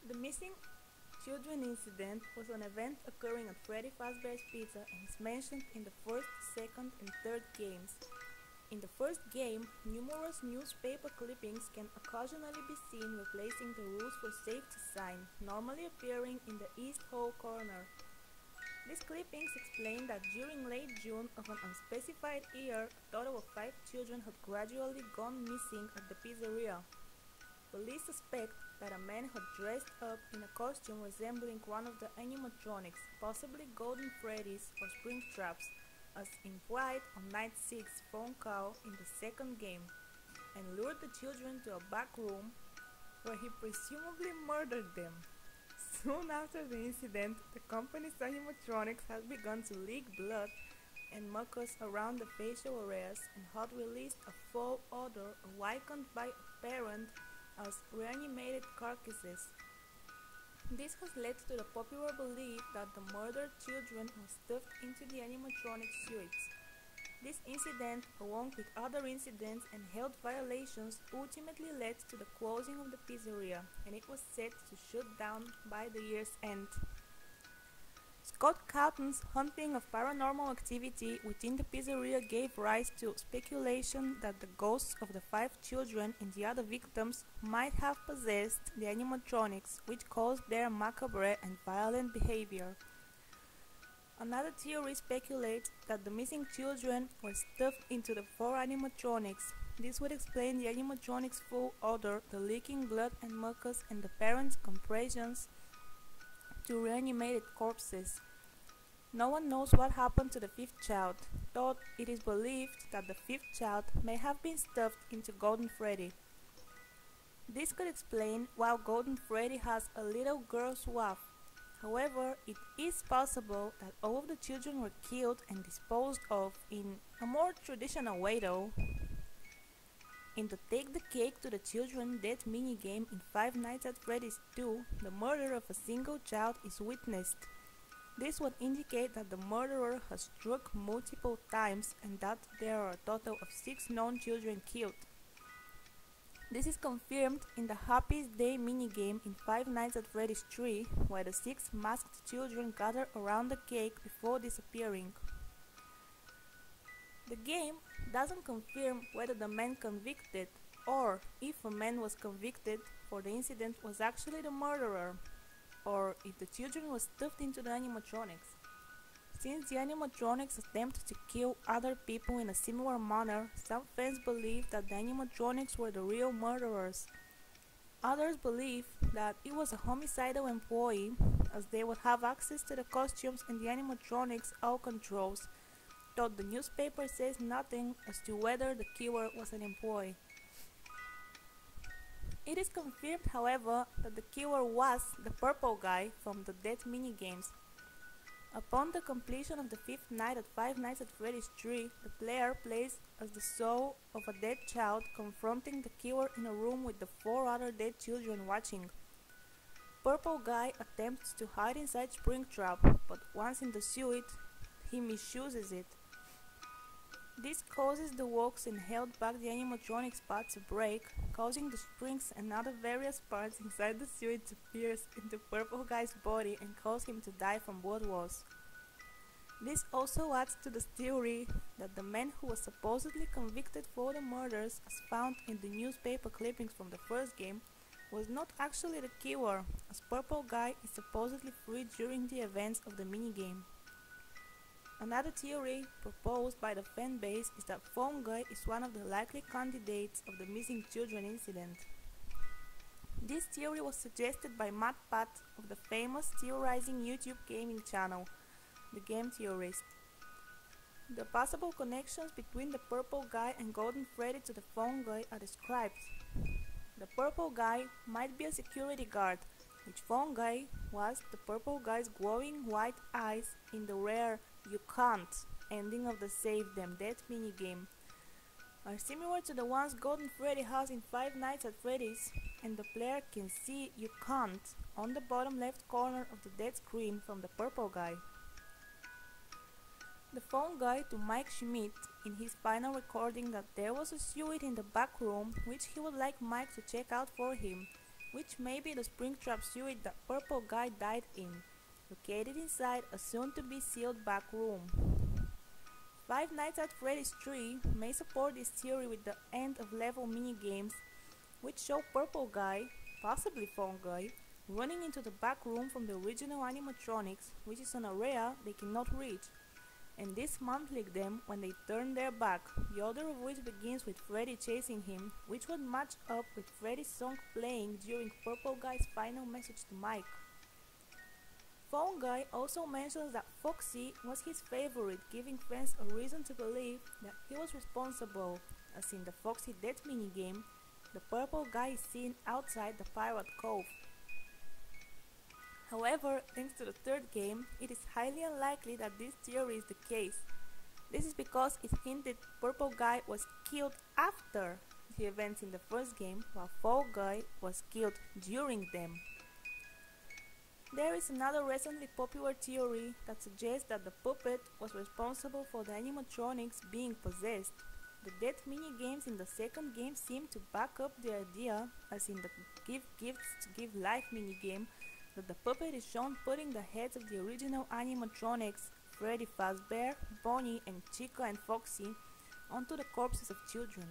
The missing children incident was an event occurring at Freddy Fazbear's Pizza and is mentioned in the first, second, and third games. In the first game, numerous newspaper clippings can occasionally be seen replacing the rules for safety sign, normally appearing in the east hall corner. These clippings explain that during late June of an unspecified year, a total of 5 children had gradually gone missing at the pizzeria. Police suspect that a man had dressed up in a costume resembling one of the animatronics, possibly Golden Freddy's or Springtraps, as implied on Night 6 phone call in the second game, and lured the children to a back room where he presumably murdered them. Soon after the incident, the company's animatronics had begun to leak blood and mucus around the facial areas and had released a foul odor awakened by a parent as reanimated carcasses. This has led to the popular belief that the murdered children were stuffed into the animatronic suits. This incident, along with other incidents and health violations, ultimately led to the closing of the pizzeria, and it was set to shut down by the year's end. Scott Cawthon's hunting of paranormal activity within the pizzeria gave rise to speculation that the ghosts of the 5 children and the other victims might have possessed the animatronics, which caused their macabre and violent behavior. Another theory speculates that the missing children were stuffed into the 4 animatronics. This would explain the animatronics' full odor, the leaking blood and mucus, and the parents' compressions to reanimated corpses. No one knows what happened to the 5th child, though it is believed that the 5th child may have been stuffed into Golden Freddy. This could explain why Golden Freddy has a little girl's waff. However, it is possible that all of the children were killed and disposed of in a more traditional way though. In the Take the Cake to the Children Death minigame in Five Nights at Freddy's 2, the murder of a single child is witnessed. This would indicate that the murderer has struck multiple times and that there are a total of 6 known children killed. This is confirmed in the Happiest Day minigame in Five Nights at Freddy's 3, where the 6 masked children gather around the cake before disappearing. The game doesn't confirm whether the man convicted or if a man was convicted for the incident was actually the murderer, or if the children were stuffed into the animatronics. Since the animatronics attempt to kill other people in a similar manner, some fans believe that the animatronics were the real murderers. Others believe that it was a homicidal employee, as they would have access to the costumes and the animatronics' all controls, though the newspaper says nothing as to whether the killer was an employee. It is confirmed, however, that the killer was the purple guy from the Death minigames. Upon the completion of the 5th night at Five Nights at Freddy's 3, the player plays as the soul of a dead child confronting the killer in a room with the 4 other dead children watching. Purple guy attempts to hide inside Springtrap, but once in the suit, he misuses it. This causes the walks and held back the animatronics part to break, causing the springs and other various parts inside the suit to pierce into Purple Guy's body and cause him to die from blood loss. This also adds to the theory that the man who was supposedly convicted for the murders, as found in the newspaper clippings from the first game, was not actually the killer, as Purple Guy is supposedly free during the events of the minigame. Another theory proposed by the fanbase is that Phone Guy is one of the likely candidates of the missing children incident. This theory was suggested by Matt Pat of the famous theorizing YouTube gaming channel, The Game Theorist. The possible connections between the Purple Guy and Golden Freddy to the Phone Guy are described. The Purple Guy might be a security guard, which fungi was the purple guy's glowing white eyes in the rare "You Can't" ending of the Save Them Dead minigame, are similar to the ones Golden Freddy has in Five Nights at Freddy's, and the player can see "You Can't" on the bottom left corner of the dead screen from the purple guy. The phone guy to Mike Schmidt in his final recording that there was a suite in the back room which he would like Mike to check out for him, which may be the Springtrap suite that purple guy died in, located inside a soon-to-be sealed back room. Five Nights at Freddy's 3 may support this theory with the end-of-level minigames, which show purple guy, possibly phone guy, running into the back room from the original animatronics, which is an area they cannot reach, and dismantling them when they turn their back, the order of which begins with Freddy chasing him, which would match up with Freddy's song playing during Purple Guy's final message to Mike. Phone Guy also mentions that Foxy was his favorite, giving fans a reason to believe that he was responsible, as in the Foxy Death minigame, the purple guy is seen outside the Pirate Cove. However, thanks to the third game, it is highly unlikely that this theory is the case. This is because it hinted Purple Guy was killed after the events in the first game, while Fall Guy was killed during them. There is another recently popular theory that suggests that the puppet was responsible for the animatronics being possessed. The death minigames in the second game seem to back up the idea, as in the Give Gifts to Give Life minigame, that the puppet is shown putting the heads of the original animatronics, Freddy Fazbear, Bonnie and Chica and Foxy, onto the corpses of children.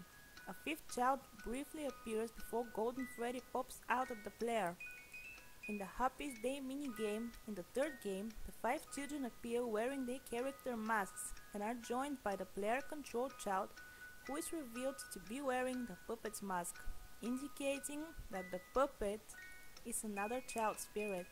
A fifth child briefly appears before Golden Freddy pops out at the player. In the Happiest Day minigame, in the third game, the 5 children appear wearing their character masks and are joined by the player-controlled child, who is revealed to be wearing the puppet's mask, indicating that the puppet is another child spirit.